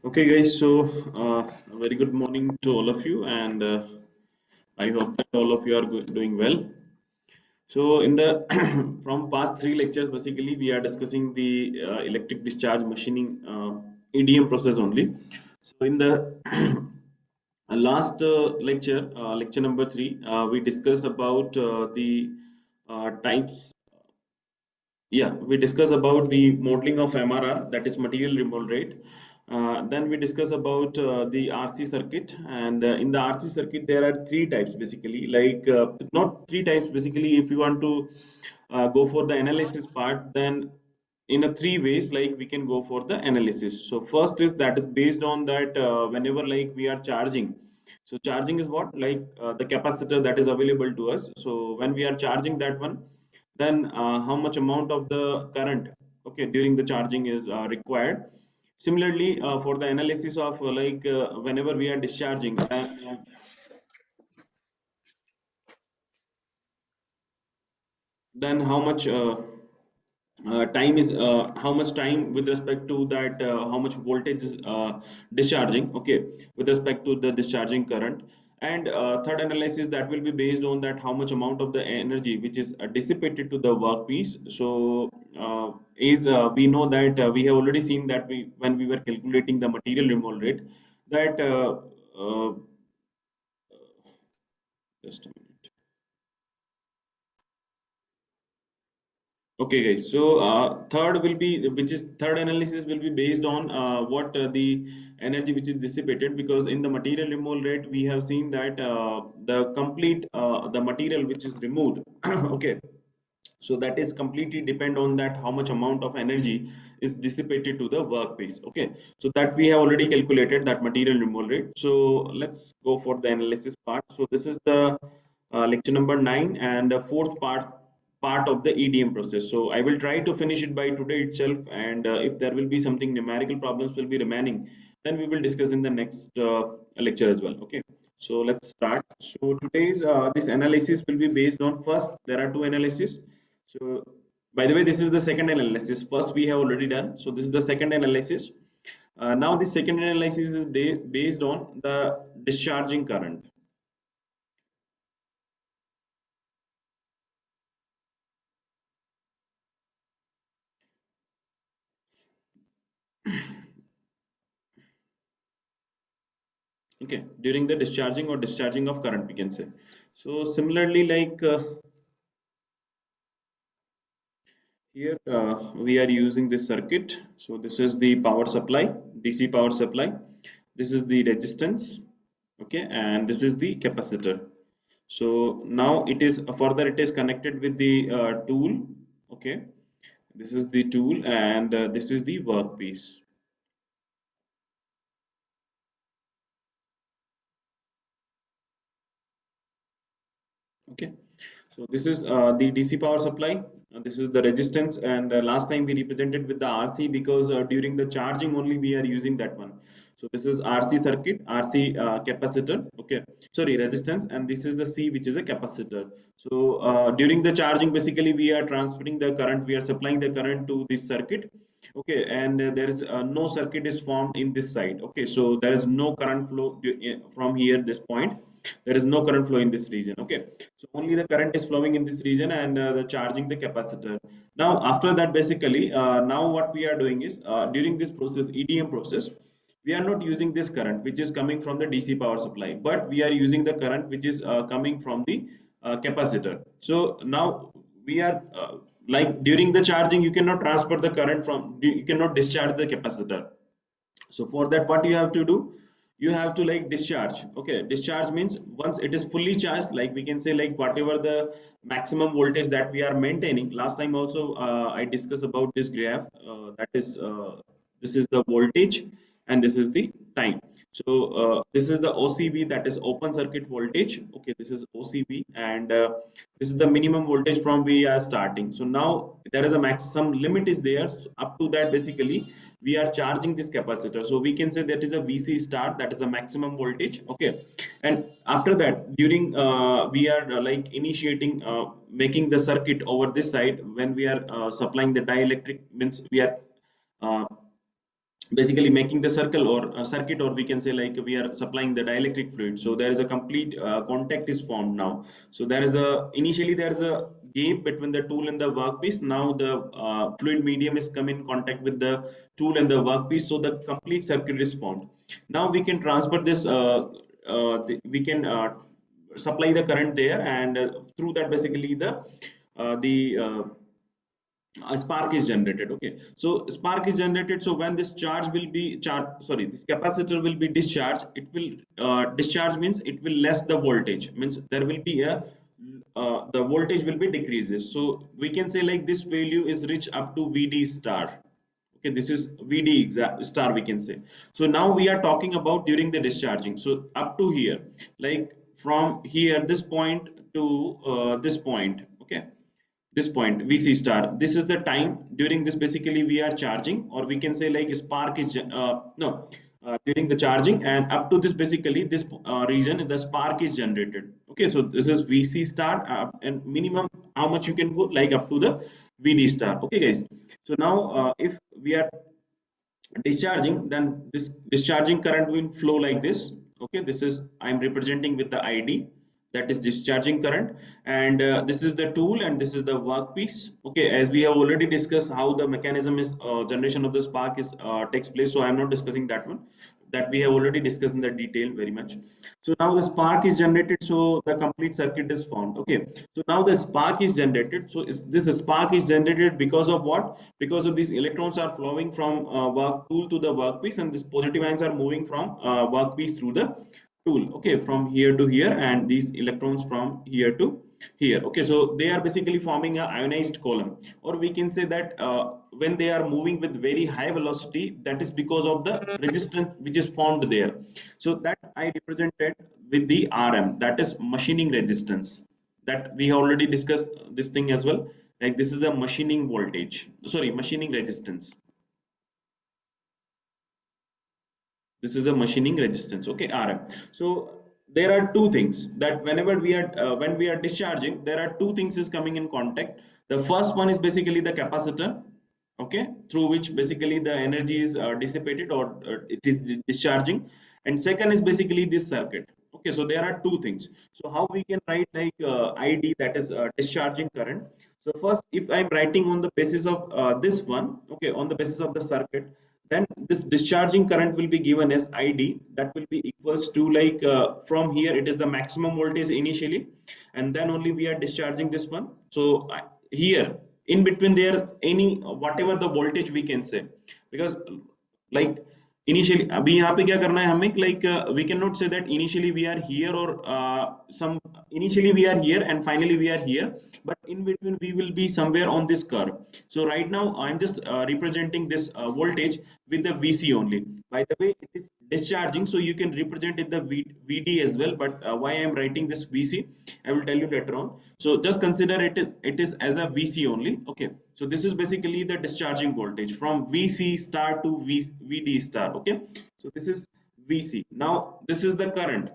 Okay, guys. A very good morning to all of you, and I hope that all of you are doing well. So, in the from past three lectures, basically we are discussing the electric discharge machining EDM process only. So, in the last lecture, lecture number three, we discussed about the types. Yeah, we discuss about the modeling of MRR, that is material removal rate. Then we discuss about the RC circuit, and in the RC circuit there are three types basically. Not three types basically. If you want to go for the analysis part, then in a three ways like we can go for the analysis. So first is that is based on that whenever like we are charging. So charging is what like the capacitor that is available to us. So when we are charging that one, then how much amount of the current, okay, during the charging is required. Similarly, for the analysis of whenever we are discharging, then how much time is how much time with respect to that how much voltage is discharging, okay, with respect to the discharging current. And third analysis that will be based on that how much amount of the energy which is dissipated to the workpiece. So is we know that we have already seen that we when we were calculating the material removal rate, that uh, just a minute. Okay, guys. So third will be, which is third analysis will be based on what the energy which is dissipated, because in the material removal rate we have seen that the complete the material which is removed, okay. So that is completely depend on that how much amount of energy is dissipated to the workpiece. Okay, so that we have already calculated that material removal rate. So let's go for the analysis part. So this is the lecture number 9 and the fourth part of the EDM process. So I will try to finish it by today itself, and if there will be something numerical problems will be remaining, then we will discuss in the next lecture as well. Okay, so let's start. So today's this analysis will be based on, first there are two analysis. So by the way, this is the second analysis. First we have already done. So this is the second analysis. Now the second analysis is based on the discharging current. Okay, during the discharging or discharging of current, we can say. So similarly, here we are using this circuit. So this is the power supply, DC power supply. This is the resistance, okay, and this is the capacitor. So now it is further it is connected with the tool, okay. This is the tool, and this is the workpiece. Okay, so this is the DC power supply. This is the resistance, and last time we represented with the RC, because during the charging only we are using that one. So this is RC circuit, RC capacitor. Okay, sorry, resistance, and this is the C, which is a capacitor. So during the charging, basically we are transferring the current, we are supplying the current to this circuit. Okay, and there is no circuit is formed in this side. Okay, so there is no current flow from here this point. There is no current flow in this region. Okay, so only the current is flowing in this region, and the charging the capacitor. Now after that, basically now what we are doing is during this process, EDM process, we are not using this current which is coming from the DC power supply, but we are using the current which is coming from the capacitor. So now we are like during the charging you cannot transfer the current from, you cannot discharge the capacitor. So for that, what you have to do, you have to like discharge. Okay, discharge means once it is fully charged, like we can say like whatever the maximum voltage that we are maintaining. Last time also I discussed about this graph, that is this is the voltage and this is the time. So this is the OCV, that is open circuit voltage. Okay, this is OCV, and this is the minimum voltage from we are starting. So now there is a maximum limit is there. So up to that, basically we are charging this capacitor. So we can say that is a VC start, that is a maximum voltage. Okay, and after that, during we are initiating making the circuit over this side when we are supplying the dielectric, means uh, basically making the circle or a circuit, or we can say like we are supplying the dielectric fluid. So there is a complete contact is formed now. So there is a initially there is a gap between the tool and the workpiece. Now the fluid medium is come in contact with the tool and the workpiece, so the complete circuit is formed. Now we can transfer this we can supply the current there, and through that basically the a spark is generated. Okay, so spark is generated. So when this charge will be charged, sorry, this capacitor will be discharged, it will discharge means it will less the voltage, means there will be a the voltage will be decreases. So we can say like this value is reached up to vd star. Okay, this is vd exact star we can say. So now we are talking about during the discharging. So up to here, like from here this point to this point. Okay, this point vc star, this is the time during this basically we are charging, or we can say like spark is no during the charging, and up to this basically this region the spark is generated. Okay, so this is vc star, and minimum how much you can go, like up to the vd star. Okay guys, so now if we are discharging, then this discharging current will flow like this. Okay, this is I'm representing with the id, that is discharging current, and this is the tool and this is the workpiece. Okay, as we have already discussed how the mechanism is generation of the spark is takes place, so I'm not discussing that one, that we have already discussed in the detail very much. So now the spark is generated, so the complete circuit is formed. Okay, so now the spark is generated. So this spark is generated because of what? Because of these electrons are flowing from work tool to the workpiece, and these positive ions are moving from workpiece through the tool. Okay, from here to here, and these electrons from here to here. Okay, so they are basically forming a ionized column, or we can say that when they are moving with very high velocity, that is because of the resistance which is formed there. So that I represented with the rm, that is machining resistance, that we have already discussed this thing as well. Like this is a machining voltage, sorry, machining resistance. This is a machining resistance. Okay, rm. So there are two things that whenever we are when we are discharging, there are two things is coming in contact. The first one is basically the capacitor. Okay, through which basically the energy is dissipated, or it is discharging. And second is basically this circuit. Okay, so there are two things. So how we can write like id, that is discharging current. So first, if I'm writing on the basis of this one, okay, on the basis of the circuit, then this discharging current will be given as id, that will be equals to like from here it is the maximum voltage initially, and then only we are discharging this one. So here in between there any whatever the voltage we can say, because like initially अभी यहाँ पे क्या करना है हमें, like we cannot say that initially we are here, or some initially we are here and finally we are here, but in between we will be somewhere on this curve. So right now I'm just representing this voltage with the vc only. By the way, it is discharging, so you can represent it the vd as well, but why I am writing this vc, I will tell you later on. So just consider it is as a vc only. Okay, so this is basically the discharging voltage from vc star to vd star. Okay, so this is vc. Now this is the current,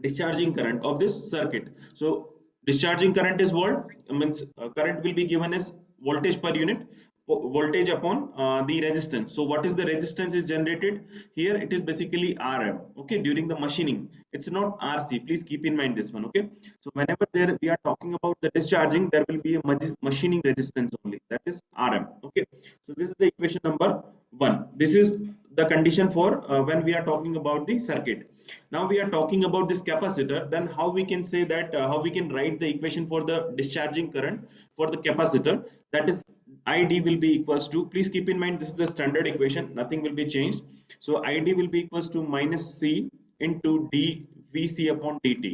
discharging current of this circuit. So discharging current is what means, current will be given as voltage per unit, voltage upon the resistance. So what is the resistance is generated here? It is basically rm. Okay, during the machining, it's not rc, please keep in mind this one. Okay, so whenever there we are talking about the discharging, there will be a machining resistance only, that is rm. Okay, so this is the equation number 1. This is the condition for when we are talking about the circuit. Now we are talking about this capacitor, then how we can say that how we can write the equation for the discharging current for the capacitor, that is id will be equals to, please keep in mind this is the standard equation, nothing will be changed. So id will be equals to minus c into dvc upon dt.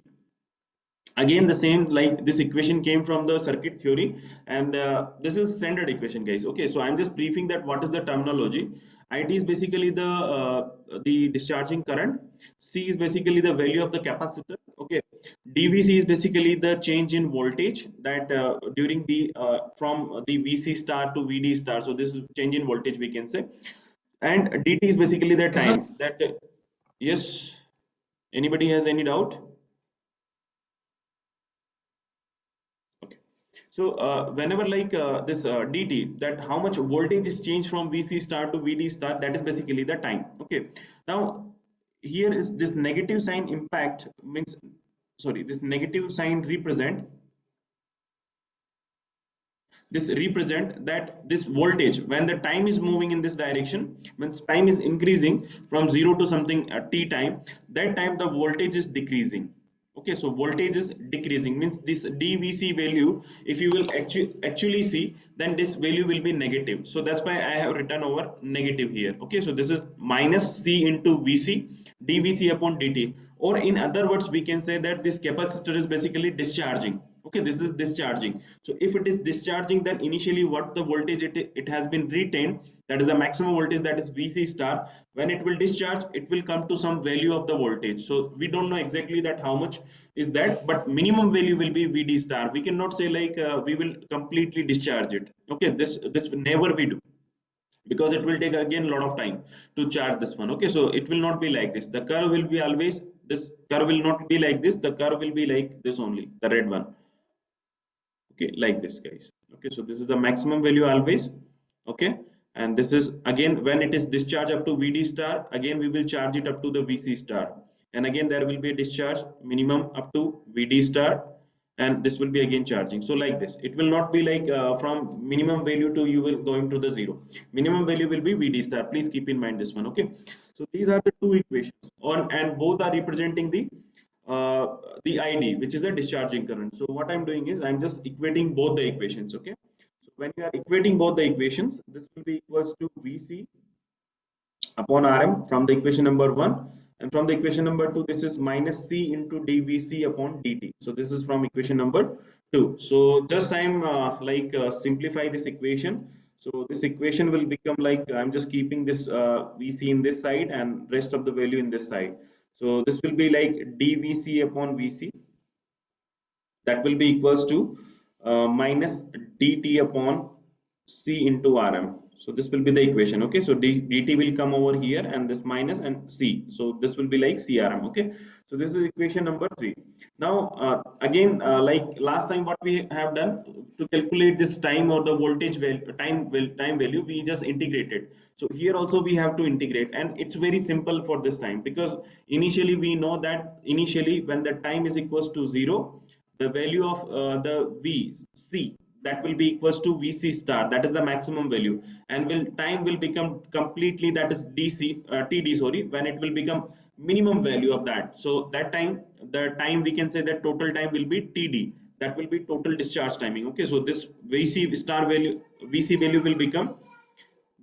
Again the same, like this equation came from the circuit theory, and this is standard equation guys. Okay, so I'm just briefing that what is the terminology. it is basically the discharging current, c is basically the value of the capacitor. Okay, dvc is basically the change in voltage, that during the from the vc star to vd star, so this is change in voltage we can say. And dt is basically the time that yes, anybody has any doubt? Okay, So whenever like this dt, that how much voltage is changed from vc star to vd star, that is basically the time. Okay, now here is this negative sign impact means, sorry, this negative sign represent, this represent that this voltage when the time is moving in this direction, means time is increasing from 0 to something t time, that time the voltage is decreasing. Okay, so voltage is decreasing means this dvc value, if you will actually see, then this value will be negative. So that's why I have written over negative here. Okay, so this is minus c into vc dvc upon dt, or in other words we can say that this capacitor is basically discharging. Okay, this is discharging. So if it is discharging, then initially what the voltage it has been retained, that is the maximum voltage, that is vc star. When it will discharge, it will come to some value of the voltage. So we don't know exactly that how much is that, but minimum value will be vd star. We cannot say like we will completely discharge it. Okay, this never we do, because it will take again a lot of time to charge this one. Okay, so it will not be like this, the curve will be always, this curve will not be like this, the curve will be like this only, the red one. Okay, like this guys. Okay, so this is the maximum value always. Okay, and this is again when it is discharge up to vd star, again we will charge it up to the vc star, and again there will be a discharge minimum up to vd star, and this will be again charging. So like this, it will not be like from minimum value to you will going to the zero. Minimum value will be vd star, please keep in mind this one. Okay, so these are the two equations on, and both are representing uh, the id, which is the discharging current. So what I'm doing is I'm just equating both the equations. Okay, so when you are equating both the equations, this will be equals to vc upon Rm from the equation number 1, and from the equation number 2 this is minus C into dVc upon dt. So this is from equation number 2. So just I'm simplify this equation. So this equation will become like, I'm just keeping this Vc in this side and rest of the value in this side. So this will be like dVc upon Vc, that will be equals to minus dt upon c into rm. So this will be the equation. Okay, so dt will come over here and this minus and c, so this will be like crm. Okay, so this is equation number 3. Now again like last time what we have done, to calculate this time or the voltage value, time value, we just integrated. So here also we have to integrate, and it's very simple for this time, because initially we know that initially when the time is equals to 0, the value of the vc, that will be equals to vc star, that is the maximum value, and will time will become completely, that is td, sorry, when it will become minimum value of that. So that time, the time we can say that total time will be td, that will be total discharge timing. Okay, so this vc value will become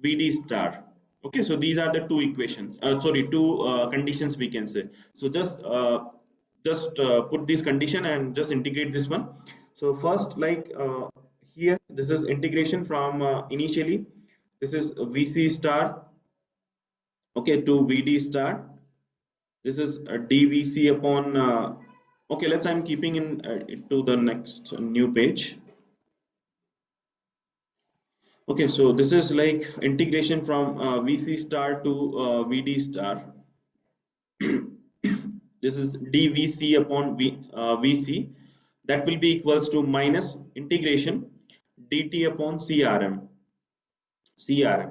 vd star. Okay, so these are the two equations, sorry, two conditions we can say. So just put this condition and just integrate this one. So first, like here this is integration from initially this is vc star, okay, to vd star. This is dvc upon okay, let's, I'm keeping in it to the next new page. Okay, so this is like integration from vc star to vd star. This is dvc upon vc, that will be equals to minus integration dt upon crm.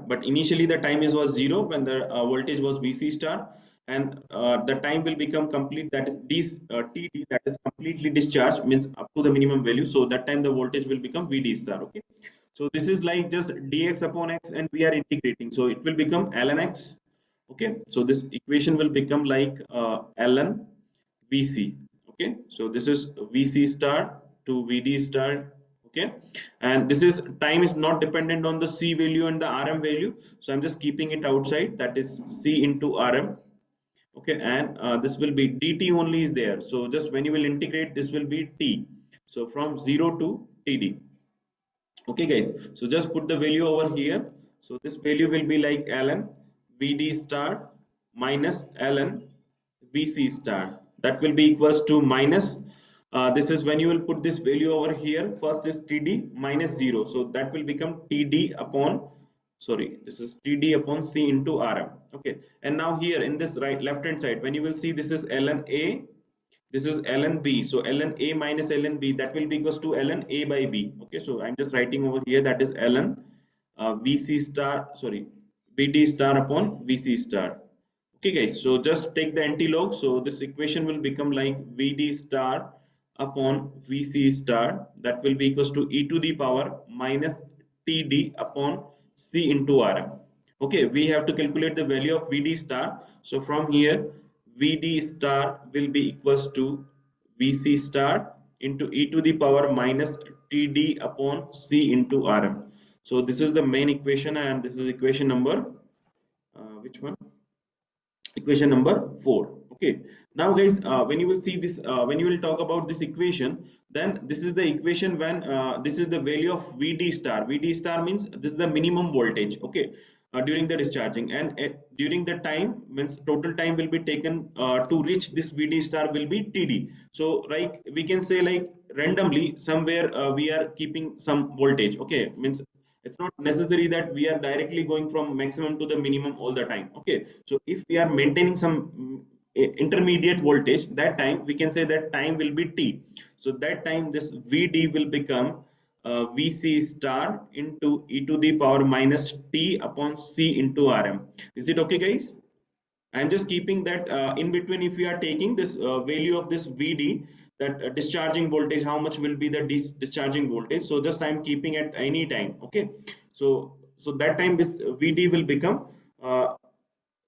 But initially the time is was 0 when the voltage was vc star, and the time will become complete, that is this td, that is completely discharged, means up to the minimum value. So that time the voltage will become vd star. Okay, so this is like just dx upon x, and we are integrating, so it will become ln x. Okay, so this equation will become like ln vc. Okay, so this is vc star to vd star. Okay, and this is time is not dependent on the c value and the rm value, so I'm just keeping it outside, that is c into rm. Okay, and this will be dt only is there, so just when you will integrate, this will be t, so from 0 to td. Okay guys, so just put the value over here. So this value will be like ln vd star minus ln vc star, that will be equals to minus this is when you will put this value over here, first is td minus 0, so that will become td upon, sorry, this is td upon c into rm. Okay, and now here in this right left hand side, when you will see, this is ln a This is ln b, so ln a minus ln b, that will be equals to ln a by b. Okay, so I'm just writing over here, that is ln vc star, sorry, vd star upon vc star. Okay guys, so just take the anti-log, so this equation will become like vd star upon vc star, that will be equals to e to the power minus td upon c into rm. Okay, we have to calculate the value of vd star, so from here vd star will be equals to vc star into e to the power minus td upon c into rm. So this is the main equation, and this is equation number which one, equation number 4. Okay, now guys, when you will see this, when you will talk about this equation, then this is the equation when this is the value of vd star. Vd star means this is the minimum voltage. Okay, during the discharging, and during the time means total time will be taken to reach this vd star will be td. So like we can say like randomly somewhere we are keeping some voltage. Okay, means it's not necessary that we are directly going from maximum to the minimum all the time. Okay, so if we are maintaining some intermediate voltage, that time we can say that time will be t. So that time this vd will become vc star into e to the power minus t upon c into rm. Is it okay guys? I'm just keeping that in between, if we are taking this value of this VD, that discharging voltage, how much will be the discharging voltage. So just I'm keeping at any time. Okay. So that time this VD will become,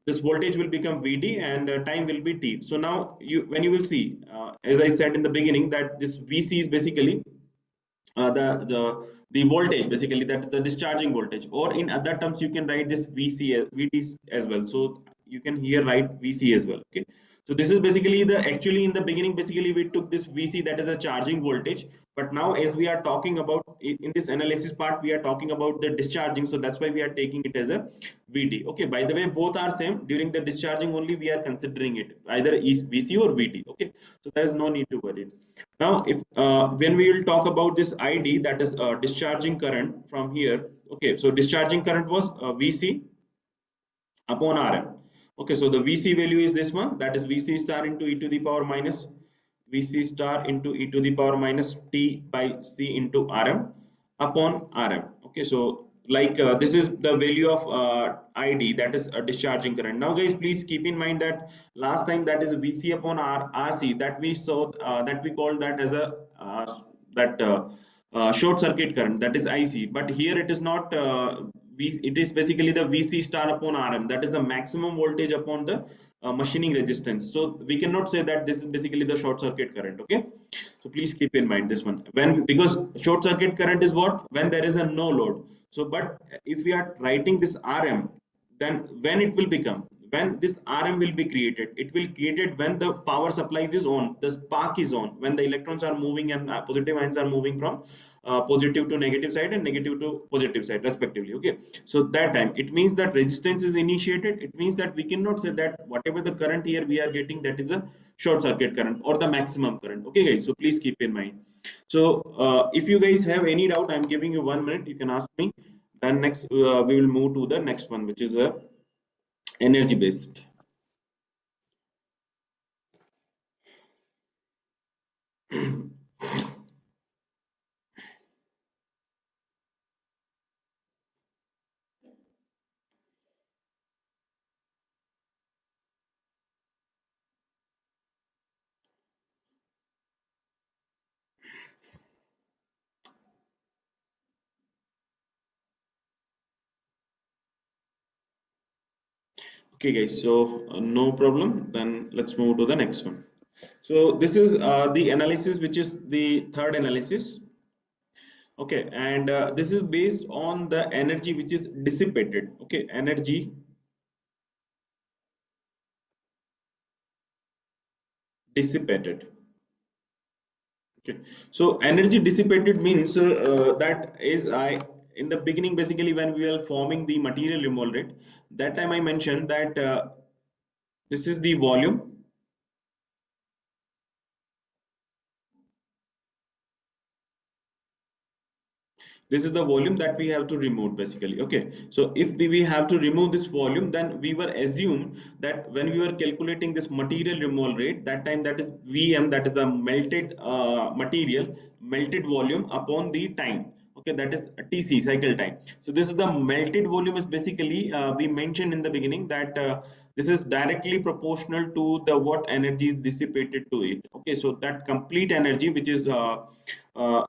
this voltage will become VD, and time will be T. So now when you will see, as I said in the beginning, that this VC is basically the voltage, basically that the discharging voltage, or in other terms you can write this VD as well. So you can here write VC as well. Okay, so this is basically the, actually in the beginning basically we took this VC, that is a charging voltage, but now as we are talking about in this analysis part, we are talking about the discharging, so that's why we are taking it as a VD. Okay, by the way, both are same. During the discharging only we are considering it either is VC or VD. Okay, so there is no need to worry. Now, if when we will talk about this ID, that is discharging current from here. Okay, so discharging current was VC upon Rm. Okay, so the VC value is this one, that is VC star into e to the power minus VC star into e to the power minus T by C into Rm upon Rm. Okay, so like this is the value of ID, that is a discharging current. Now guys, please keep in mind that last time, that is VC upon RC, that we saw, that we called that as a that short circuit current, that is IC, but here it is not it is basically the VC star upon Rm, that is the maximum voltage upon the machining resistance. So we cannot say that this is basically the short circuit current. Okay, so please keep in mind this one, when, because short circuit current is what, when there is a no load. So but if we are writing this Rm, then when it will become, when this Rm will be created, it will created when the power supply is on, the spark is on, when the electrons are moving and positive ions are moving from positive to negative side and negative to positive side respectively. Okay, so that time it means that resistance is initiated. It means that we cannot say that whatever the current here we are getting, that is a short circuit current or the maximum current. Okay guys, so please keep in mind. So if you guys have any doubt, I'm giving you 1 minute, you can ask me. Then next we will move to the next one, which is a energy based. Okay guys, so no problem, then let's move to the next one. So this is the analysis, which is the third analysis. Okay, and this is based on the energy which is dissipated. Okay, energy dissipated. Okay, so energy dissipated means that is, I in the beginning basically when we were forming the material removal rate, that time I mentioned that this is the volume. This is the volume that we have to remove basically. Okay, so if we have to remove this volume, then we were assumed that when we were calculating this material removal rate, that time, that is Vm, that is the melted material melted volume upon the time. Okay, that is Tc, cycle time. So this is the melted volume, is basically we mentioned in the beginning that this is directly proportional to the what energy is dissipated to it. Okay, so that complete energy, which is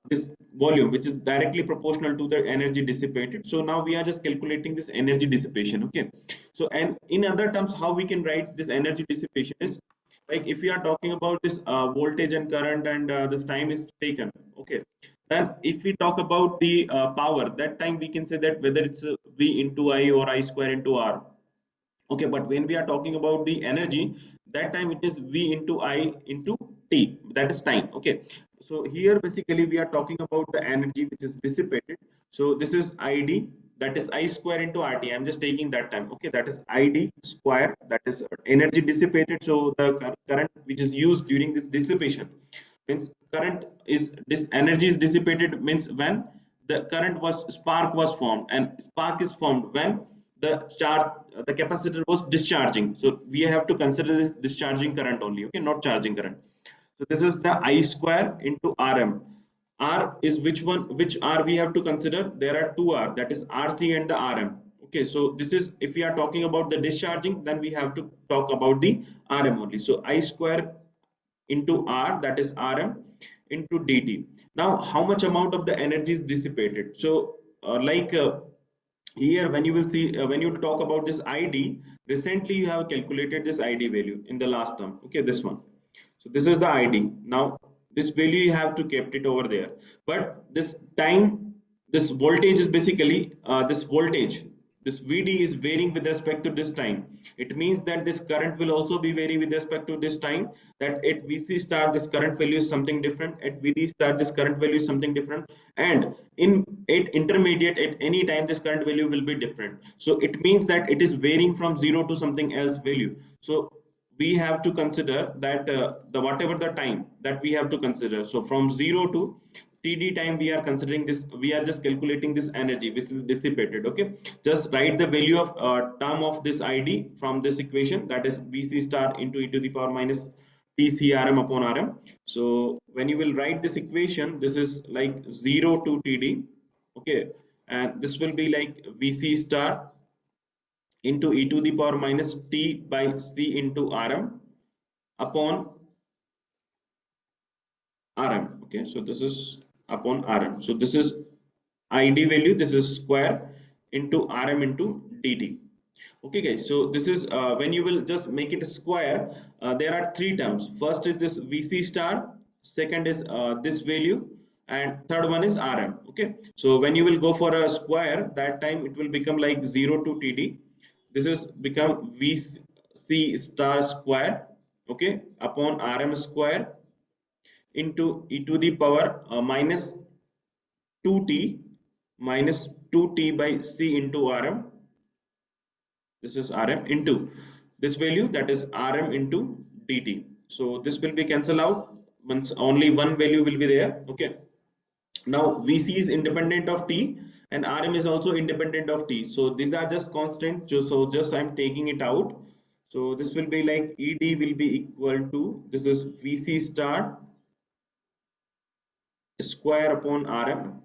this volume, which is directly proportional to the energy dissipated. So now we are just calculating this energy dissipation. Okay, so and in other terms, how we can write this energy dissipation is, like if we are talking about this voltage and current, and this time is taken. Okay, then if we talk about the power, that time we can say that whether it's V into I or I square into R. Okay, but when we are talking about the energy, that time it is V into I into T, that is time. Okay, so here basically we are talking about the energy which is dissipated. So this is Id, that is I square into RT. I'm just taking that time. Okay, that is Id square, that is energy dissipated. So the current which is used during this dissipation means current is this energy is dissipated, means when the current was spark was formed, and spark is formed when the charge the capacitor was discharging. So we have to consider this discharging current only. Okay, not charging current. So this is the I square into Rm. R is which one, which R we have to consider? There are two R, that is Rc and the Rm. Okay, so this is, if we are talking about the discharging, then we have to talk about the Rm only. So I square into R, that is Rm, into dt. Now how much amount of the energy is dissipated? So here when you will see, when you talk about this Id, recently you have calculated this Id value in the last term. Okay, this one. So this is the Id. Now this value you have to kept it over there, but this time, this voltage is basically this voltage, this Vd is varying with respect to this time. It means that this current will also be vary with respect to this time. That at Vc star this current value is something different, at Vd star this current value is something different, and in at intermediate at any time this current value will be different. So it means that it is varying from 0 to something else value. So we have to consider that the whatever the time that we have to consider, so from 0 to td time we are considering this, we are just calculating this energy which is dissipated. Okay, just write the value of term of this Id from this equation, that is Vc star into e to the power minus tcrm upon Rm. So when you will write this equation, this is like 0 to td. Okay, and this will be like Vc star into e to the power minus t by c into Rm upon Rm. Okay, so this is upon Rm. So this is Id value, this is square into Rm into dt. Okay guys, so this is when you will just make it a square, there are three terms. First is this Vc star, second is this value, and third one is Rm. Okay, so when you will go for a square, that time it will become like 0 to td. This is become Vc star square, okay, upon Rm square into e to the power minus 2t minus 2t by c into Rm. This is Rm into this value, that is Rm into dt. So this will be cancelled out, once only one value will be there. Okay, now Vc is independent of t and Rm is also independent of t, so these are just constant. So just I'm taking it out. So this will be like Ed will be equal to, this is Vc star square upon Rm.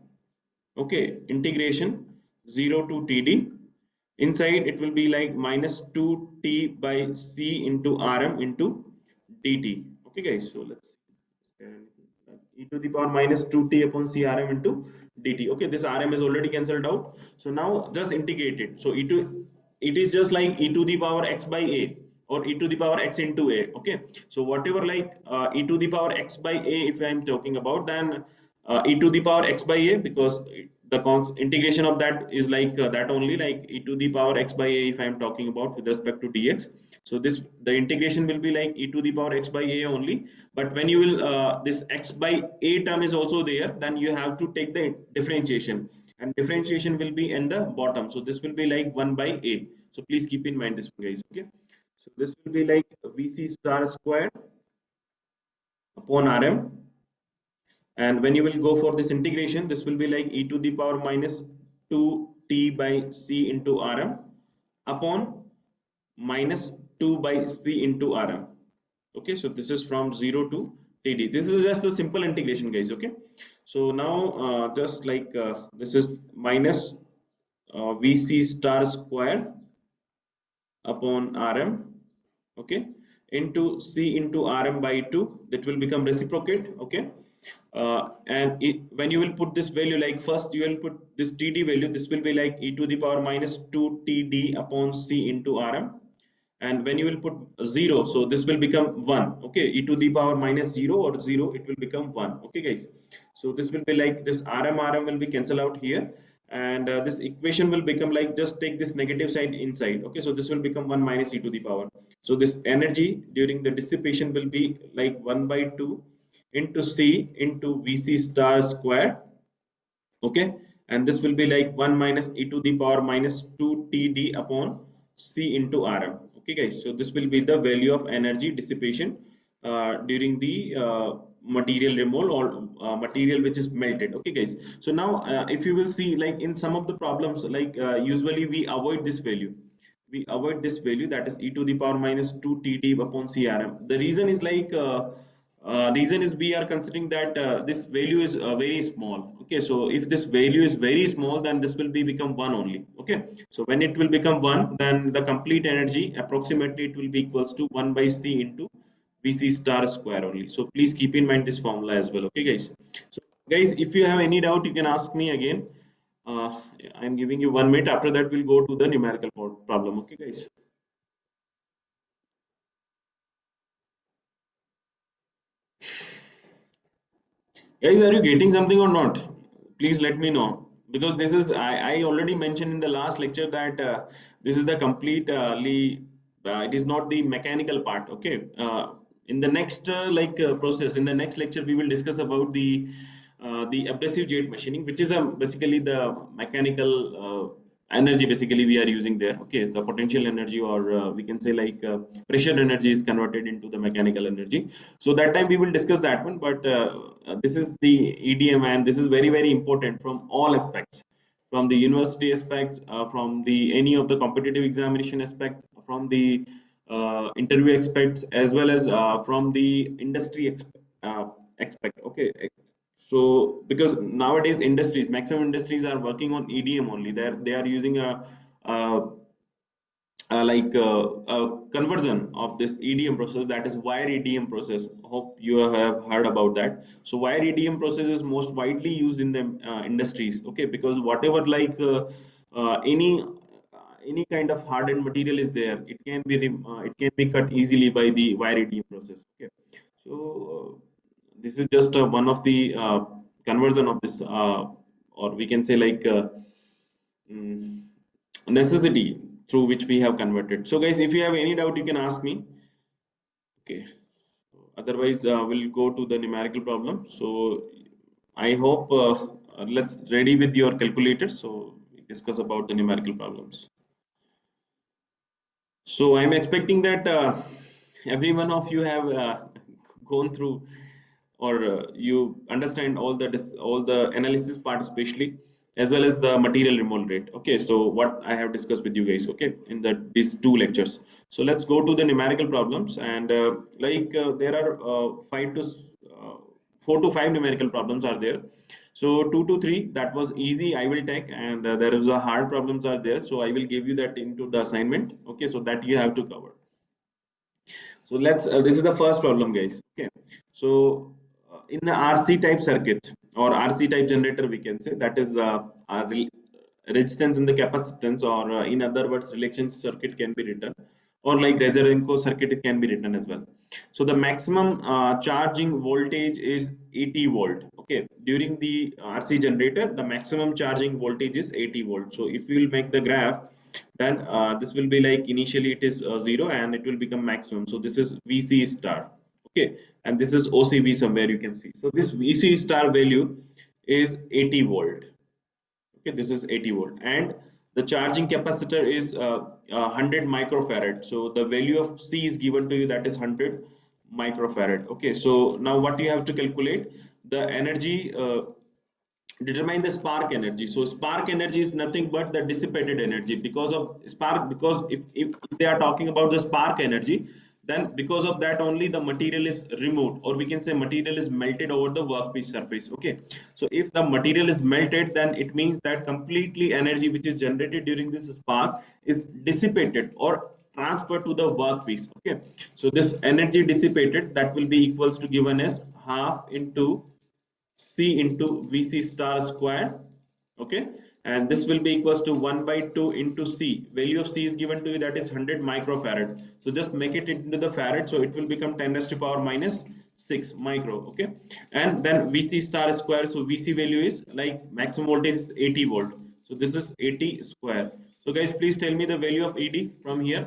Okay, integration 0 to td. Inside it will be like minus 2t by c into Rm into dt. Okay guys, so let's see, e to the power minus 2t upon c Rm into dt. Okay, this Rm is already cancelled out, so now just integrate it. So it is just like e to the power x by a, or e to the power x into a. Okay, so whatever like e to the power x by a, if I am talking about, then e to the power x by a, because the integration of that is like that only, like e to the power x by a if I am talking about with respect to dx. So this, the integration will be like e to the power x by a only. But when you will this x by a term is also there, then you have to take the differentiation, and differentiation will be in the bottom. So this will be like 1 by a. So please keep in mind this one guys. Okay, so this will be like Vc star squared upon Rm And when you will go for this integration, this will be like e to the power minus 2t by c into Rm upon minus 2 by c into Rm. Okay, so this is from 0 to td. This is just a simple integration, guys. Okay, so now just like this is minus vc star square upon Rm, okay, into c into Rm by 2, that will become reciprocate. Okay, when you will put this value, like first you will put this td value, this will be like e to the power minus 2 td upon c into Rm. And when you will put 0, so this will become 1. Okay, e to the power minus 0 or 0, it will become 1. Okay, guys, so this will be like this Rm will be cancel out here, and this equation will become like, just take this negative side inside. Okay, so this will become 1 minus e to the power. So this energy during the dissipation will be like 1 by 2 into c into vc star square. Okay, and this will be like 1 minus e to the power minus 2 td upon c into Rm. Okay, guys, so this will be the value of energy dissipation during the material removal or material which is melted. Okay, guys, so now if you will see, like in some of the problems, like usually we avoid this value, that is e to the power minus 2 td upon crm. The reason is like reason is we are considering that this value is very small. Okay, so if this value is very small, then this will be become 1 only. Okay, so when it will become 1, then the complete energy approximately it will be equals to 1 by c into vc star square only. So please keep in mind this formula as well. Okay, guys, so guys, if you have any doubt, you can ask me again. uh, I'm giving you 1 minute. After that, we'll go to the numerical problem. Okay, guys. Guys, are you getting something or not? Please let me know, because this is I already mentioned in the last lecture that this is the completely it is not the mechanical part. Okay, in the next process, in the next lecture, we will discuss about the abrasive jet machining, which is basically the mechanical energy basically we are using there. Okay, the potential energy, or we can say like pressure energy is converted into the mechanical energy. So that time we will discuss that one. But this is the EDM, and this is very very important from all aspects, from the university aspects, from the any of the competitive examination aspect, from the interview aspects, as well as from the industry expect. Okay, so because nowadays industries, maximum industries are working on EDM only. They are using a conversion of this EDM process, that is wire EDM process. Hope you have heard about that. So wire EDM process is most widely used in the industries. Okay, because whatever any kind of hardened material is there, it can be cut easily by the wire EDM process. Okay, so this is just one of the conversion of this, or we can say like mm, necessity through which we have converted. So guys, if you have any doubt, you can ask me. Okay, otherwise we'll go to the numerical problem. So I hope let's ready with your calculators, so we discuss about the numerical problems. So I'm expecting that every one of you have gone through, or you understand all the analysis part, especially as well as the material removal rate. Okay, so what I have discussed with you guys, okay, in these two lectures. So let's go to the numerical problems, and there are 4 to 5 numerical problems are there. So 2 to 3, that was easy, I will take, and there is a hard problems are there, so I will give you that into the assignment. Okay, so that you have to cover. So let's this is the first problem, guys. Okay, so in the RC type circuit or RC type generator, we can say that is resistance in the capacitance, or in other words reaction circuit can be written, or like Rezhenko circuit, it can be written as well. So the maximum charging voltage is 80 volt. Okay, during the RC generator, the maximum charging voltage is 80 volt. So if you will make the graph, then this will be like initially it is 0, and it will become maximum. So this is VC star. Okay, and this is OCV somewhere you can see. So this VC star value is 80 volt. Okay, this is 80 volt, and the charging capacitor is 100 microfarad. So the value of C is given to you, that is 100 microfarad. Okay, so now what you have to calculate, the energy, determine the spark energy. So spark energy is nothing but the dissipated energy because of spark, because if they are talking about the spark energy, then because of that only the material is removed, or we can say material is melted over the workpiece surface. Okay, so if the material is melted, then it means that completely energy which is generated during this spark is dissipated or transferred to the workpiece. Okay, so this energy dissipated, that will be equals to given as half into C into Vc star square. Okay, and this will be equals to 1 by 2 into C. Value of C is given to you, that is 100 microfarad. So just make it into the farad, so it will become 10 raised to power minus 6 micro. Okay, and then Vc star square, so Vc value is like maximum voltage is 80 volt, so this is 80 square. So guys, please tell me the value of Ed from here.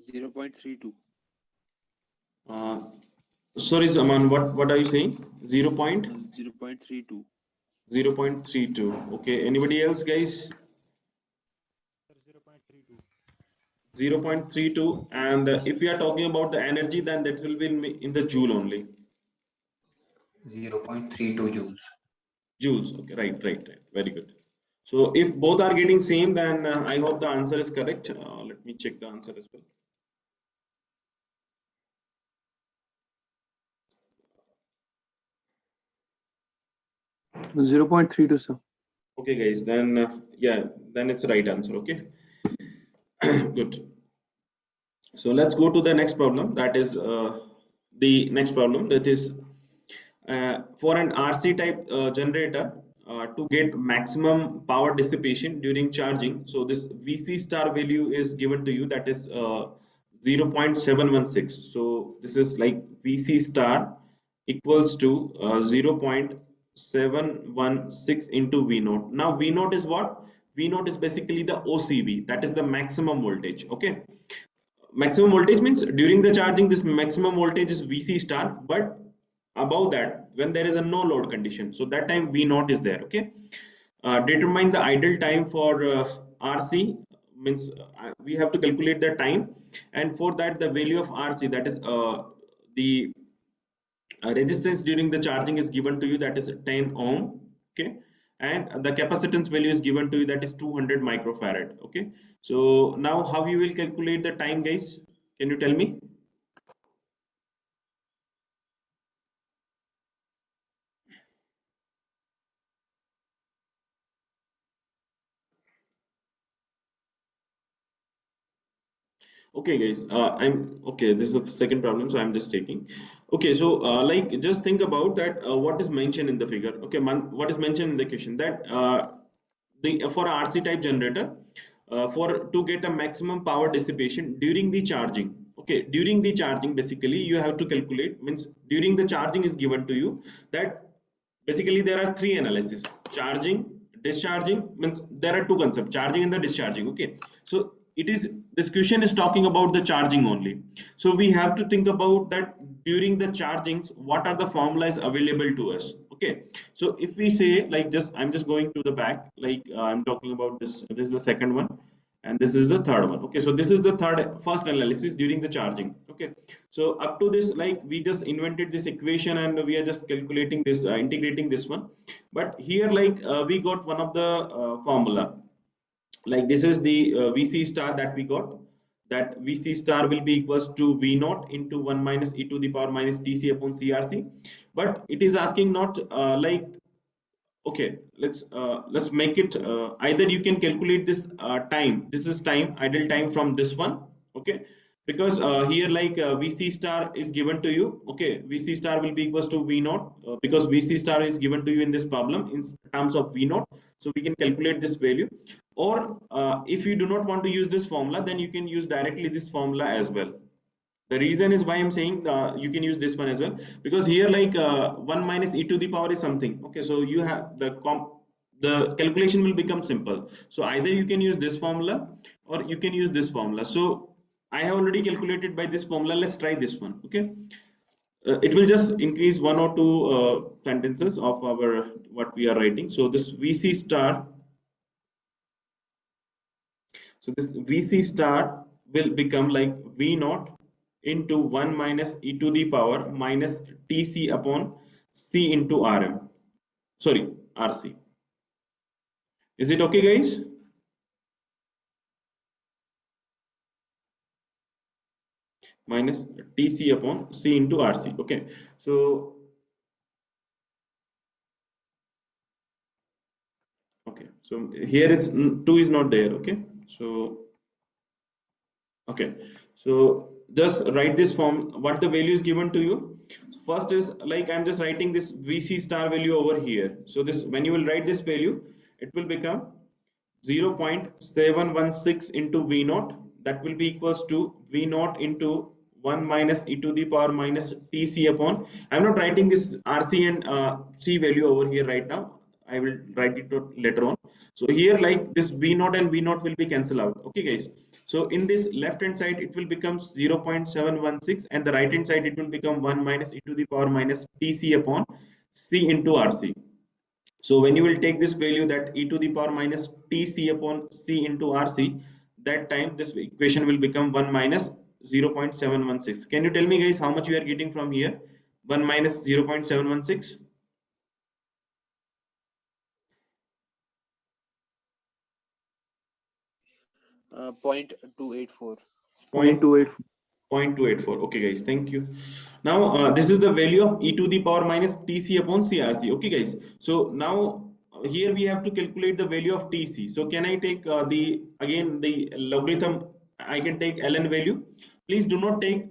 0.32. uh, Sorry Zaman, what are you saying? 0. 0.32. 0.32. Okay, anybody else guys? 0.32. And if we are talking about the energy, then that will be in the joule only. 0.32 joules. Joules. Okay, right. Very good. So if both are getting same, then I hope the answer is correct. Let me check the answer as well. No, 0.32, sir. Okay, guys. Then yeah, then it's the right answer. Okay, good. So let's go to the next problem. That is the next problem. That is for an RC type generator to get maximum power dissipation during charging. So this VC star value is given to you, that is 0.716. So this is like VC star equals to 0.716 into V naught. Now V naught is what? V naught is basically the OCV, that is the maximum voltage. Okay, maximum voltage means during the charging this maximum voltage is Vc star, but above that when there is a no load condition, so that time V naught is there. Okay, determine the idle time for RC, means we have to calculate the time, and for that the value of RC, that is the resistance during the charging is given to you, that is 10 ohm. Okay, and the capacitance value is given to you, that is 200 microfarad. Okay, so now how you will calculate the time guys, can you tell me? Okay guys, I'm okay, this is the second problem, so I'm just taking. Okay, so like just think about that, what is mentioned in the figure. Okay, what is mentioned in the question, that the for RC type generator, for to get a maximum power dissipation during the charging. Okay, during the charging basically you have to calculate, means during the charging is given to you, that basically there are three analysis: charging, discharging, means there are two concepts, charging and the discharging. Okay, so it is, this question is talking about the charging only, so we have to think about that during the chargings what are the formulas available to us. Okay, so if we say like, just I'm just going to the back, like I'm talking about this is the second one and this is the third one. Okay, so this is the first analysis during the charging. Okay, so up to this, like we just invented this equation and we are just calculating this, integrating this one. But here like we got one of the formula, like this is the Vc star that we got, that Vc star will be equals to V naught into 1 minus e to the power minus Tc upon CRC. But it is asking not like, okay, let's make it either you can calculate this time, this is time, idle time from this one. Okay, because here like Vc star is given to you. Okay, Vc star will be equals to V naught, because Vc star is given to you in this problem in terms of V naught, so we can calculate this value. Or if you do not want to use this formula, then you can use directly this formula as well. The reason is why I'm saying you can use this one as well, because here like 1 minus e to the power is something. Okay, so you have the calculation will become simple, so either you can use this formula or you can use this formula. So I have already calculated by this formula, let's try this one. Okay, it will just increase one or two sentences of our what we are writing. So this Vc star So this Vc star will become like V naught into 1 minus e to the power minus Tc upon C into Rm. Sorry, Rc. Is it okay, guys? Minus Tc upon C into Rc. Okay. So, okay. So here is 2 is not there. Okay. So, okay. So just write this form, what the value is given to you. So first is like I'm just writing this Vc star value over here. So this, when you will write this value, it will become 0.716 into V naught, that will be equals to V naught into 1 minus e to the power minus Tc upon, I'm not writing this Rc and C value over here right now, I will write it later on. So here like this V naught and V naught will be cancelled out. Okay guys, so in this left hand side it will become 0.716 and the right hand side it will become 1 minus e to the power minus Tc upon C into Rc. So when you will take this value, that e to the power minus Tc upon C into Rc, that time this equation will become 1 minus 0.716. Can you tell me guys how much you are getting from here? 1 minus 0.716? 0.284. 0.284. Okay guys, thank you. Now this is the value of e to the power minus Tc upon CRC. Okay guys, so now here we have to calculate the value of Tc. So can I take the again the logarithm, I can take ln value. Please do not take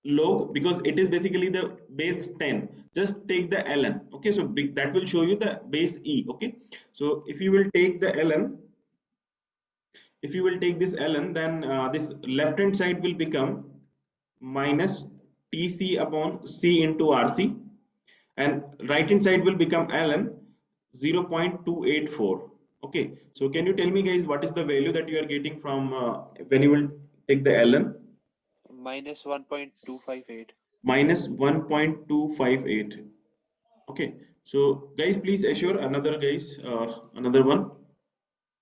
log because it is basically the base 10. Just take the ln. Okay, so that will show you the base e. Okay, so if you will take the ln, if you will take this ln, then this left hand side will become minus Tc upon C into Rc, and right hand side will become ln 0.284. Okay, so can you tell me guys what is the value that you are getting from when you will take the ln? Minus 1.258. Minus 1.258. Okay, so guys please assure another guys, another one,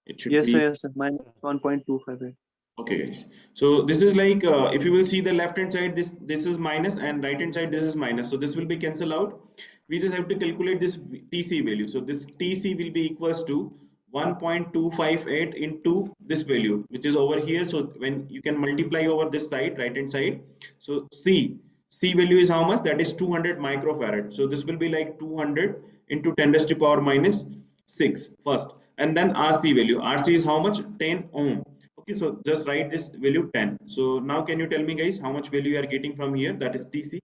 it should Yes, sir. be Yes, sir. Minus 1.258. okay guys. So this is like if you will see the left hand side, this is minus, and right hand side this is minus, so this will be cancelled out. We just have to calculate this Tc value. So this Tc will be equals to 1.258 into this value which is over here. So when you can multiply over this side, right hand side, so C value is how much? That is 200 microfarad. So this will be like 200 into 10 raised to power minus 6 first, and then Rc value, Rc is how much? 10 ohm. Okay, so just write this value 10. So now can you tell me guys how much value you are getting from here, that is Tc?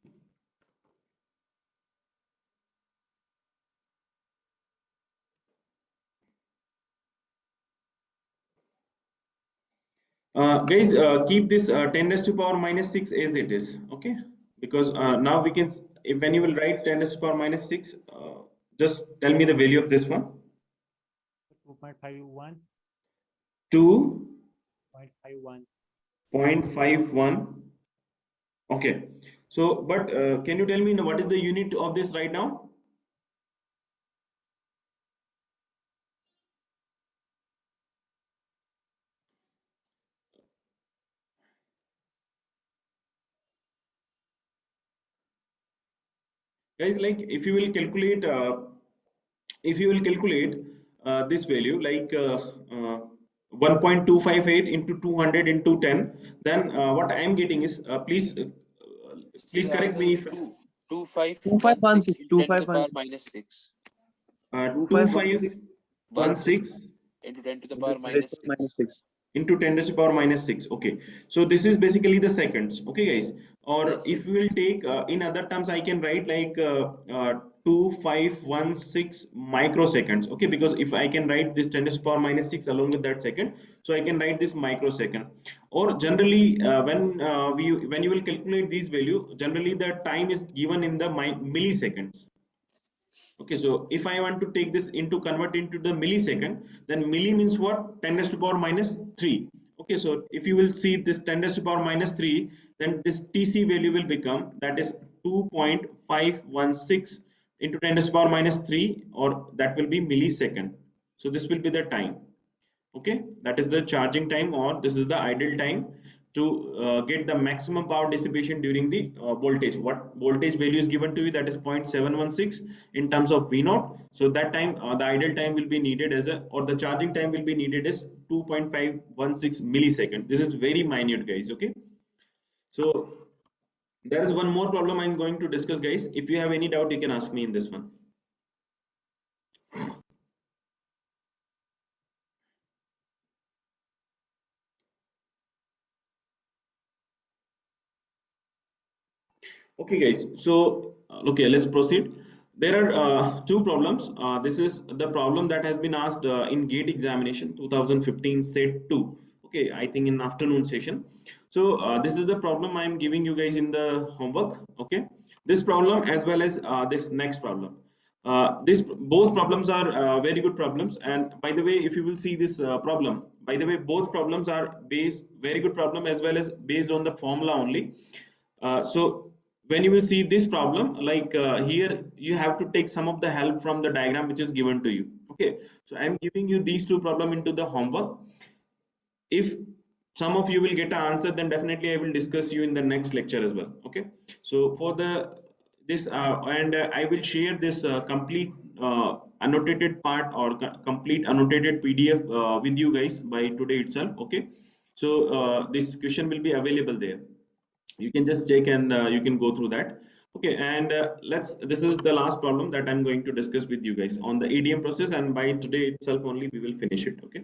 Guys, keep this 10 raised to power minus 6 as it is. Okay, because now we can, if when you will write 10 raised to power minus 6, just tell me the value of this one. 2.51. 2.51. 0.51. Okay, so but can you tell me what is the unit of this right now? Guys, like if you will calculate this value like 1.258 into 200 into 10, then what I am getting is See, please the correct answer me is if 2516 2516. into 10 to the power minus 6 2516 2516 into 10 to the into power 10 raised minus to minus 6. 6. into 10 raised to power minus 6. Okay, so this is basically the seconds. Okay guys, or Yes, if yes. we will take in other terms, I can write like 2516 microseconds. Okay, because if I can write this 10 raised to power minus 6 along with that second, so I can write this microsecond. Or generally when you will calculate these value, generally the time is given in the milliseconds. Okay, so if I want to take this into convert into the millisecond, then milli means what? 10 raised to power minus 3. Okay, so if you will see this 10 raised to power minus 3, then this Tc value will become, that is 2.516 into 10 raised to power minus 3, or that will be millisecond. So this will be the time. Okay, that is the charging time, or this is the idle time to get the maximum power dissipation during the voltage. What voltage value is given to you, that is 0.716 in terms of V naught. So that time the idle time will be needed as a, or the charging time will be needed as 2.516 millisecond. This is very minute, guys. Okay, so there is one more problem I'm going to discuss, guys. If you have any doubt, you can ask me in this one. Okay, guys. So, okay, let's proceed. There are two problems. This is the problem that has been asked in GATE examination 2015 set 2. Okay, I think in afternoon session. So, this is the problem I am giving you guys in the homework. Okay, this problem as well as this next problem. This both problems are very good problems. And by the way, if you will see this problem, by the way, both problems are based very good problem as well as based on the formula only. So when you will see this problem, like here you have to take some of the help from the diagram which is given to you. Okay, so I'm giving you these two problem into the homework. If some of you will get an answer, then definitely I will discuss you in the next lecture as well. Okay, so for the this and I will share this complete annotated part or complete annotated PDF with you guys by today itself. Okay, so this question will be available there. You can just check and you can go through that. Okay, and let's, this is the last problem that I'm going to discuss with you guys on the EDM process, and by today itself only we will finish it. Okay,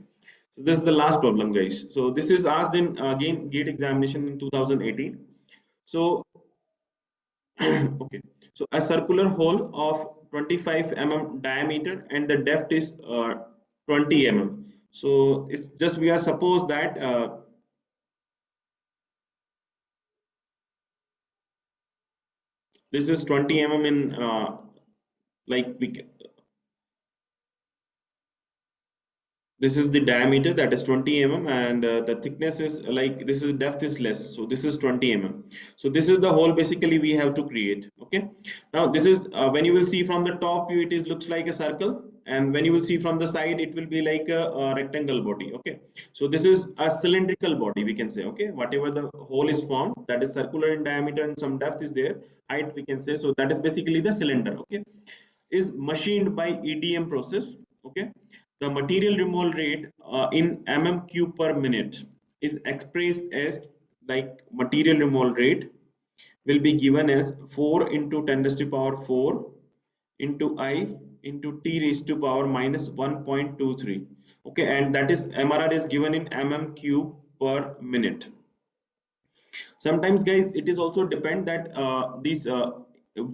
so this is the last problem, guys. So this is asked in again GATE examination in 2018. So okay, so a circular hole of 25 mm diameter and the depth is 20 mm. So it's just, we are suppose that this is 20 mm in like we can, this is the diameter, that is 20 mm, and the thickness is like, this is depth is less, so this is 20 mm. So this is the hole basically we have to create. Okay, now this is when you will see from the top view, it is looks like a circle, and when you will see from the side, it will be like a rectangle body. Okay, so this is a cylindrical body, we can say. Okay, whatever the hole is formed, that is circular in diameter and some depth is there, height we can say, so that is basically the cylinder. Okay, is machined by EDM process. Okay, the material removal rate in mm cube per minute is expressed as, like, material removal rate will be given as 4 into 10 raised to power 4 into I into t raised to power minus 1.23. Okay, and that is MRR is given in mm cube per minute. Sometimes, guys, it is also depend that these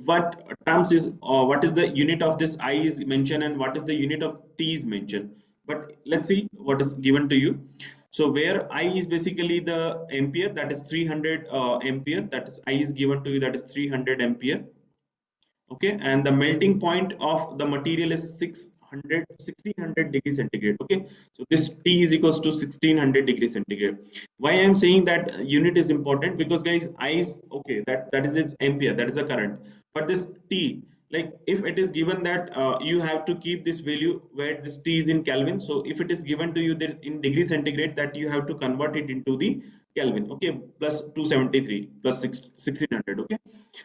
what terms is, what is the unit of this I is mentioned and what is the unit of t is mentioned. But let's see what is given to you. So where I is basically the ampere, that is 300 ampere, that is I is given to you, that is 300 ampere. Okay, and the melting point of the material is 1600 degrees centigrade. Okay, so this T is equals to 1600 degrees centigrade. Why I am saying that unit is important, because, guys, I is okay, that is its ampere, that is the current, but this T, like if it is given that you have to keep this value where this T is in Kelvin. So if it is given to you that in degree centigrade, that you have to convert it into the Kelvin. Okay, plus 273 plus 1600. Okay,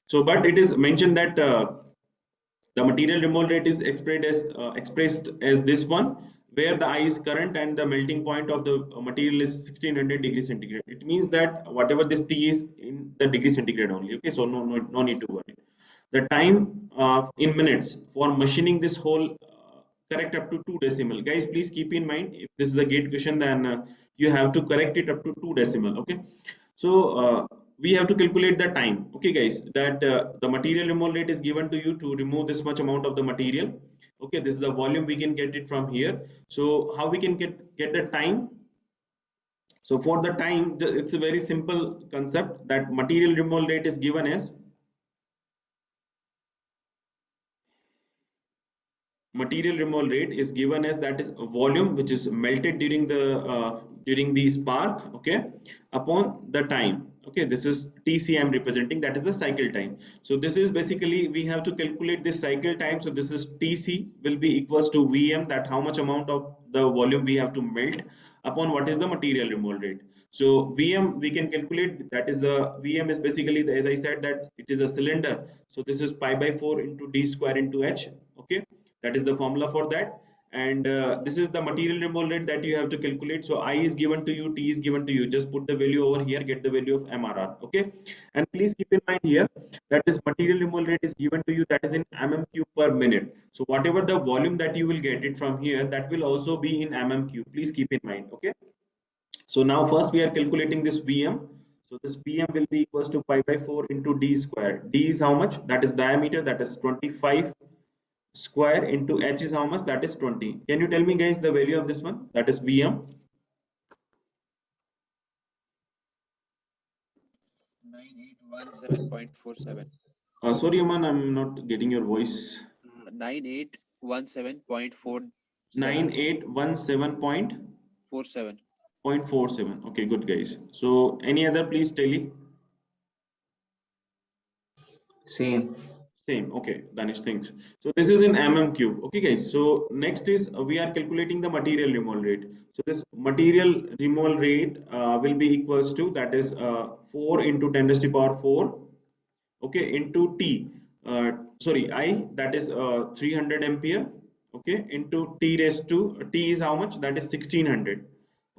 so but it is mentioned that the material removal rate is expressed as this one, where the I is current and the melting point of the material is 1600 degrees centigrade. It means that whatever this T is in the degree centigrade only. Okay, so no need to worry. The time in minutes for machining this whole correct up to 2 decimal. Guys, please keep in mind, if this is the GATE question, then you have to correct it up to 2 decimal. Okay, so we have to calculate the time. Okay, guys, that the material removal rate is given to you to remove this much amount of the material. Okay, this is the volume, we can get it from here. So how we can get the time? So for the time, it's a very simple concept, that material removal rate is given as that is volume which is melted during the spark, okay, upon the time. Okay, this is TC I'm representing, that is the cycle time. So this is basically we have to calculate this cycle time. So this is TC will be equals to VM, that how much amount of the volume we have to melt, upon what is the material removal rate. So VM we can calculate, that is the VM is basically the, as I said, that it is a cylinder. So this is pi by 4 into d square into h. Okay, that is the formula for that. And this is the material removal rate that you have to calculate. So I is given to you, T is given to you, just put the value over here, get the value of MRR. Okay, and please keep in mind here that this material removal rate is given to you, that is in mm cube per minute. So whatever the volume that you will get it from here, that will also be in mm cube, please keep in mind. Okay, so now first we are calculating this VM. So this VM will be equals to pi by 4 into d square. D is how much? That is diameter, that is 25 square, into h is how much? That is 20. Can you tell me guys the value of this one? That is VM. 9817.47. Sorry Aman, I'm not getting your voice. 9817.47. 9817.47. Okay, good guys. So any other please tally? Same. Same. Okay, Danish, thanks. So this is in mm cube. Okay, guys. So next is we are calculating the material removal rate. So this material removal rate will be equals to, that is 4 into 10 raised to the power 4. Okay, into T. Sorry, I, that is 300 ampere. Okay, into T raised to, T is how much? That is 1600.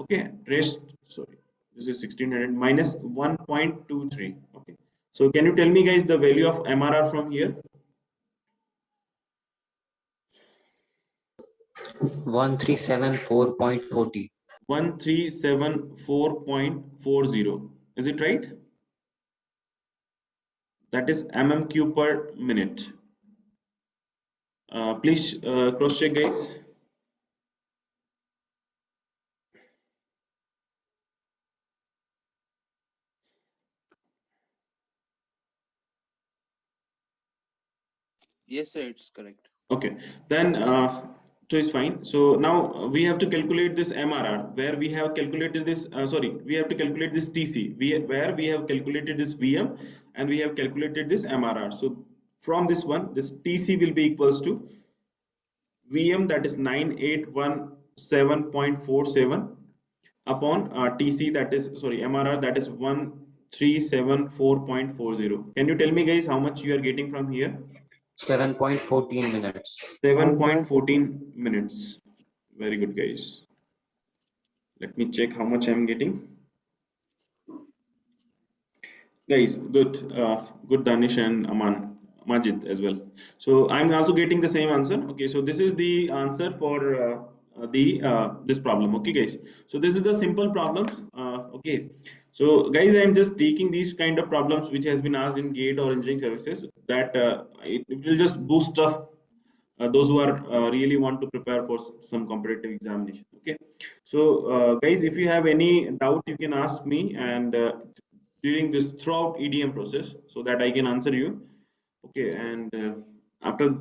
Okay, raised, sorry, this is 1600 minus 1.23. Okay. So can you tell me guys the value of MRR from here? 1374.40. 1374.40. Is it right? That is mm cube per minute. Please cross check guys. Yes, sir, it's correct. Okay, then so it's fine. So now we have to calculate this MRR, where we have calculated this. Sorry, we have to calculate this TC. Where we have calculated this VM and we have calculated this MRR. So from this one, this TC will be equals to VM, that is 9817.47, upon TC, that is, sorry, MRR, that is 1374.40. Can you tell me guys how much you are getting from here? 7.14 minutes. 7.14 minutes. Very good guys. Let me check how much I'm getting. Guys, good, good Danish and Aman, Majid as well. So I'm also getting the same answer. Okay, so this is the answer for this problem. Okay, guys. So this is the simple problems. Okay. So guys, I'm just taking these kind of problems which has been asked in GATE or engineering services, that it will just boost up those who are really want to prepare for some competitive examination. Okay, so guys, if you have any doubt, you can ask me, and during this throughout EDM process, so that I can answer you. Okay, and after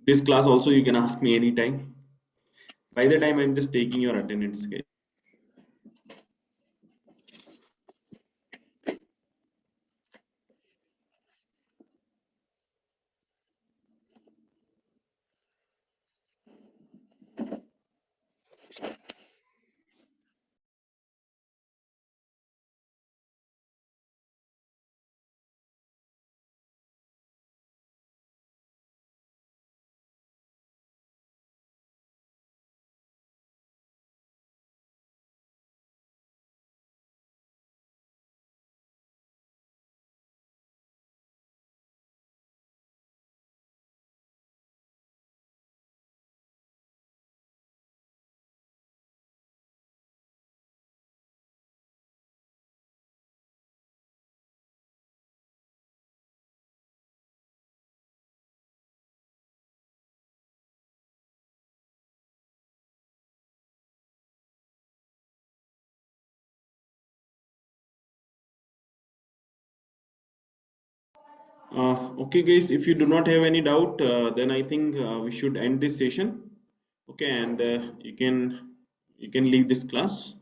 this class also you can ask me anytime. By the time I'm just taking your attendance, guys. Okay guys, if you do not have any doubt, then I think we should end this session. Okay, and you can leave this class.